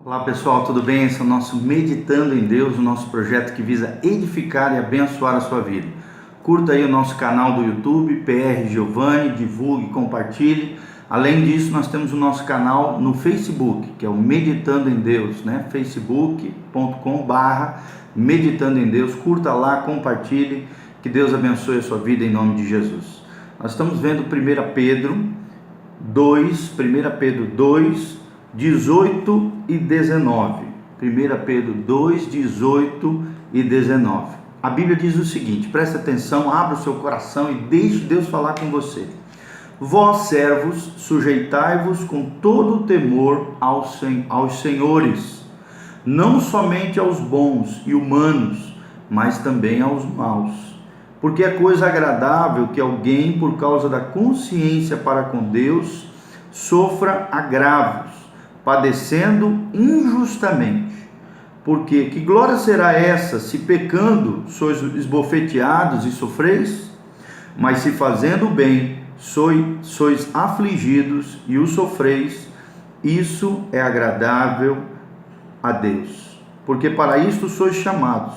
Olá pessoal, tudo bem? Esse é o nosso Meditando em Deus, o nosso projeto que visa edificar e abençoar a sua vida. Curta aí o nosso canal do YouTube, PR Giovanni, divulgue, compartilhe. Além disso, nós temos o nosso canal no Facebook, que é o Meditando em Deus, né? facebook.com/Meditando em Deus. Curta lá, compartilhe, que Deus abençoe a sua vida em nome de Jesus. Nós estamos vendo 1 Pedro 2, 18 e 19. 1 Pedro 2, 18 e 19. A Bíblia diz o seguinte, preste atenção, abra o seu coração e deixe Deus falar com você. Vós, servos, sujeitai-vos com todo o temor aos senhores, não somente aos bons e humanos, mas também aos maus. Porque é coisa agradável que alguém, por causa da consciência para com Deus, sofra agravos, padecendo injustamente. Porque que glória será essa, se pecando sois esbofeteados e sofreis? Mas se fazendo o bem sois afligidos e o sofreis, isso é agradável a Deus. Porque para isto sois chamados,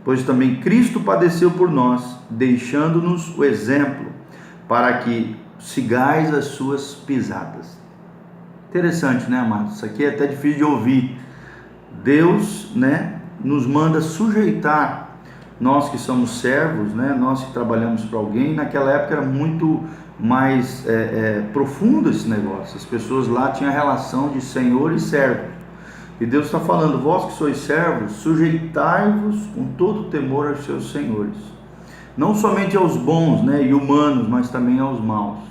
pois também Cristo padeceu por nós, deixando-nos o exemplo, para que sigais as suas pisadas. Interessante, né, amados? Isso aqui é até difícil de ouvir. Deus, né, nos manda sujeitar, nós que somos servos, né, nós que trabalhamos para alguém. Naquela época era muito mais profundo esse negócio. As pessoas lá tinham a relação de senhor e servo. E Deus está falando, vós que sois servos, sujeitai-vos com todo temor aos seus senhores. Não somente aos bons, né, e humanos, mas também aos maus,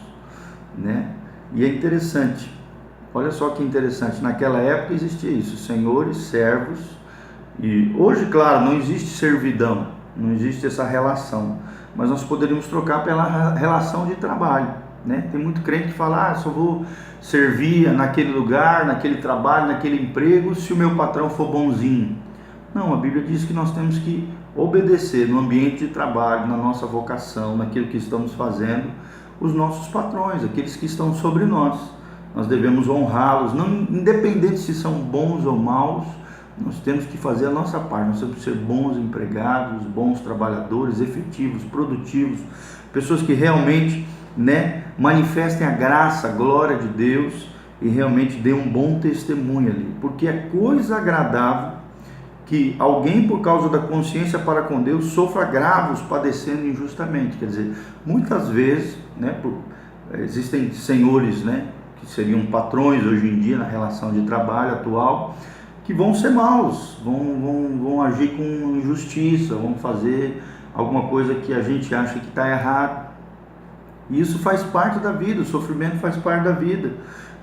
né? E é interessante. Olha só que interessante, naquela época existia isso, senhores, servos, e hoje, claro, não existe servidão, não existe essa relação, mas nós poderíamos trocar pela relação de trabalho, né? Tem muito crente que fala, só vou servir naquele lugar, naquele trabalho, naquele emprego, se o meu patrão for bonzinho. Não, a Bíblia diz que nós temos que obedecer no ambiente de trabalho, na nossa vocação, naquilo que estamos fazendo, os nossos patrões, aqueles que estão sobre nós. Nós devemos honrá-los, não, independente se são bons ou maus, nós temos que fazer a nossa parte, nós temos que ser bons empregados, bons trabalhadores, efetivos, produtivos, pessoas que realmente, né, manifestem a graça, a glória de Deus e realmente dêem um bom testemunho ali, porque é coisa agradável que alguém, por causa da consciência para com Deus, sofra agravos padecendo injustamente. Quer dizer, muitas vezes, né, existem senhores, né, que seriam patrões hoje em dia na relação de trabalho atual, que vão ser maus, vão agir com injustiça, vão fazer alguma coisa que a gente acha que está errado. E isso faz parte da vida, o sofrimento faz parte da vida,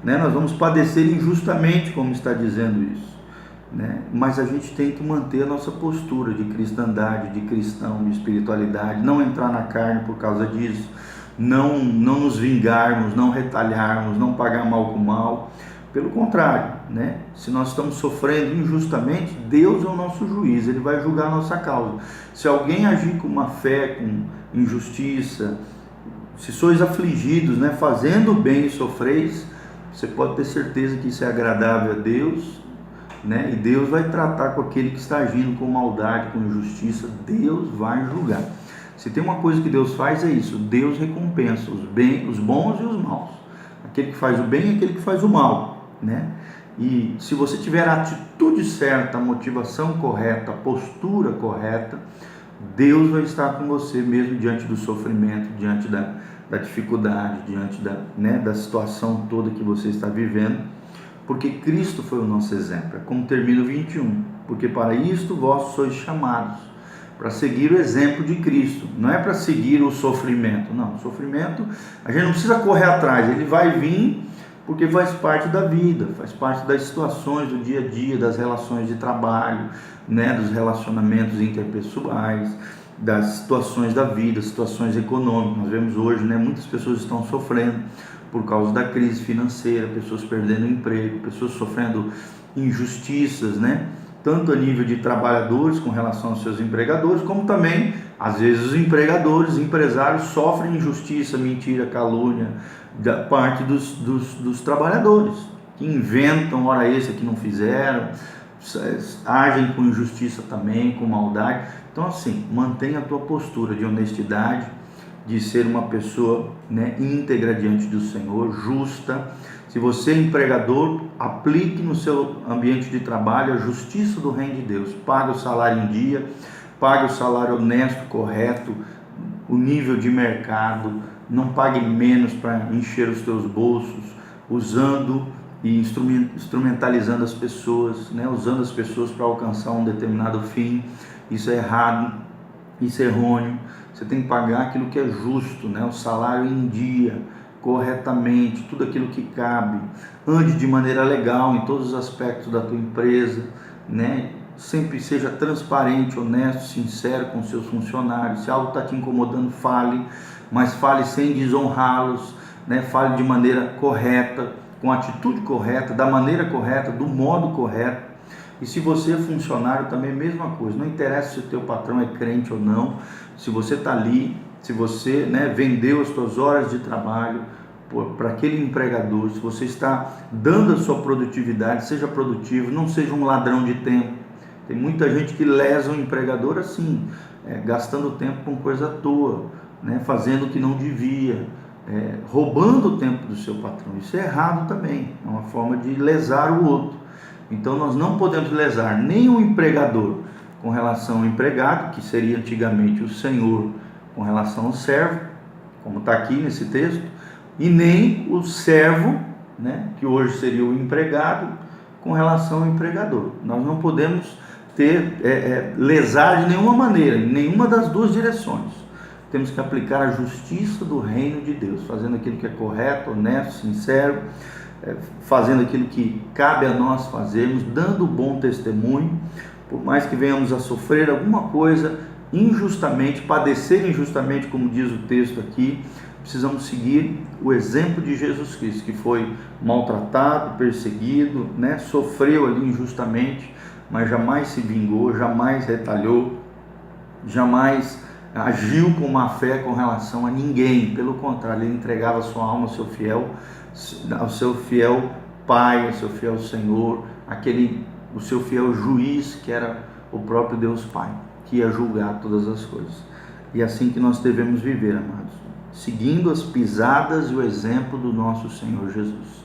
né? Nós vamos padecer injustamente, como está dizendo isso, né? Mas a gente tem que manter a nossa postura de cristandade, de cristão, de espiritualidade, não entrar na carne por causa disso, não nos vingarmos, não retalharmos, não pagar mal com mal. Pelo contrário, né? Se nós estamos sofrendo injustamente, Deus é o nosso juiz, Ele vai julgar a nossa causa. Se alguém agir com má fé, com injustiça, se sois afligidos, né, fazendo o bem e sofreis, você pode ter certeza que isso é agradável a Deus, né? E Deus vai tratar com aquele que está agindo com maldade, com injustiça. Deus vai julgar. Se tem uma coisa que Deus faz, é isso: Deus recompensa os bons e os maus, aquele que faz o bem e aquele que faz o mal, né? E se você tiver a atitude certa, a motivação correta, a postura correta, Deus vai estar com você mesmo diante do sofrimento, diante da dificuldade, diante da situação toda que você está vivendo, porque Cristo foi o nosso exemplo. É como termina o 21, porque para isto vós sois chamados, para seguir o exemplo de Cristo, não é para seguir o sofrimento, não. O sofrimento, a gente não precisa correr atrás, ele vai vir porque faz parte da vida, faz parte das situações do dia a dia, das relações de trabalho, né, dos relacionamentos interpessoais, das situações da vida, situações econômicas. Nós vemos hoje, né, muitas pessoas estão sofrendo por causa da crise financeira, pessoas perdendo emprego, pessoas sofrendo injustiças, né? Tanto a nível de trabalhadores com relação aos seus empregadores, como também, às vezes, os empresários sofrem injustiça, mentira, calúnia da parte dos trabalhadores. que inventam hora extra que não fizeram, agem com injustiça também, com maldade. Então assim, mantenha a tua postura de honestidade, de ser uma pessoa, né, íntegra diante do Senhor, justa. Se você é empregador, aplique no seu ambiente de trabalho a justiça do reino de Deus. Pague o salário em dia, pague o salário honesto, correto, o nível de mercado. Não pague menos para encher os teus bolsos, usando e instrumentalizando as pessoas, né? Usando as pessoas para alcançar um determinado fim. Isso é errado, isso é errôneo. Você tem que pagar aquilo que é justo, né? O salário em dia, corretamente, tudo aquilo que cabe. Ande de maneira legal em todos os aspectos da tua empresa, né? Sempre seja transparente, honesto, sincero com seus funcionários. Se algo está te incomodando, fale, mas fale sem desonrá-los, né? Fale de maneira correta, com a atitude correta, da maneira correta, do modo correto. E se você é funcionário também, mesma coisa. Não interessa se o teu patrão é crente ou não, se você está ali, se você, né, vendeu as suas horas de trabalho para aquele empregador, se você está dando a sua produtividade, seja produtivo, não seja um ladrão de tempo. Tem muita gente que lesa o empregador assim, gastando tempo com coisa à toa, né, fazendo o que não devia, roubando o tempo do seu patrão. Isso é errado também, é uma forma de lesar o outro. Então nós não podemos lesar nem o empregador com relação ao empregado, que seria antigamente o senhor com relação ao servo, como está aqui nesse texto, e nem o servo, né, que hoje seria o empregado, com relação ao empregador. Nós não podemos lesar de nenhuma maneira, em nenhuma das duas direções. Temos que aplicar a justiça do reino de Deus, fazendo aquilo que é correto, honesto, sincero, fazendo aquilo que cabe a nós fazermos, dando bom testemunho, por mais que venhamos a sofrer alguma coisa injustamente, padecer injustamente, como diz o texto aqui, precisamos seguir o exemplo de Jesus Cristo, que foi maltratado, perseguido, né? Sofreu ali injustamente, mas jamais se vingou, jamais retalhou, jamais agiu com má fé com relação a ninguém. Pelo contrário, ele entregava sua alma ao seu fiel Pai, ao seu fiel Senhor, o seu fiel juiz, que era o próprio Deus Pai, que ia julgar todas as coisas. E é assim que nós devemos viver, amados, seguindo as pisadas e o exemplo do nosso Senhor Jesus.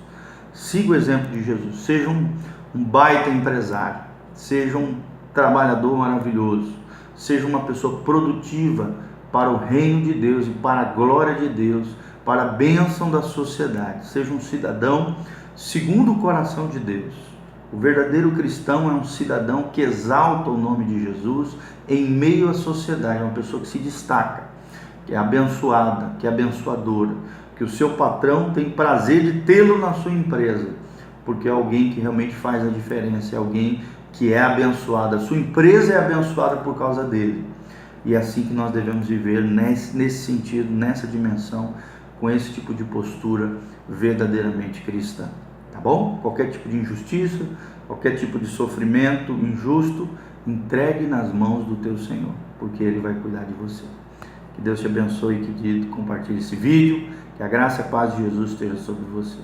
Siga o exemplo de Jesus, seja um baita empresário, seja um trabalhador maravilhoso, seja uma pessoa produtiva para o reino de Deus e para a glória de Deus, para a bênção da sociedade. Seja um cidadão segundo o coração de Deus. O verdadeiro cristão é um cidadão que exalta o nome de Jesus em meio à sociedade, é uma pessoa que se destaca, que é abençoada, que é abençoadora, que o seu patrão tem prazer de tê-lo na sua empresa, porque é alguém que realmente faz a diferença, é alguém que é abençoado, a sua empresa é abençoada por causa dele. E é assim que nós devemos viver, nesse sentido, nessa dimensão, com esse tipo de postura verdadeiramente cristã, tá bom? Qualquer tipo de injustiça, qualquer tipo de sofrimento injusto, entregue nas mãos do teu Senhor, porque Ele vai cuidar de você. Que Deus te abençoe, querido, compartilhe esse vídeo, que a graça e a paz de Jesus esteja sobre você.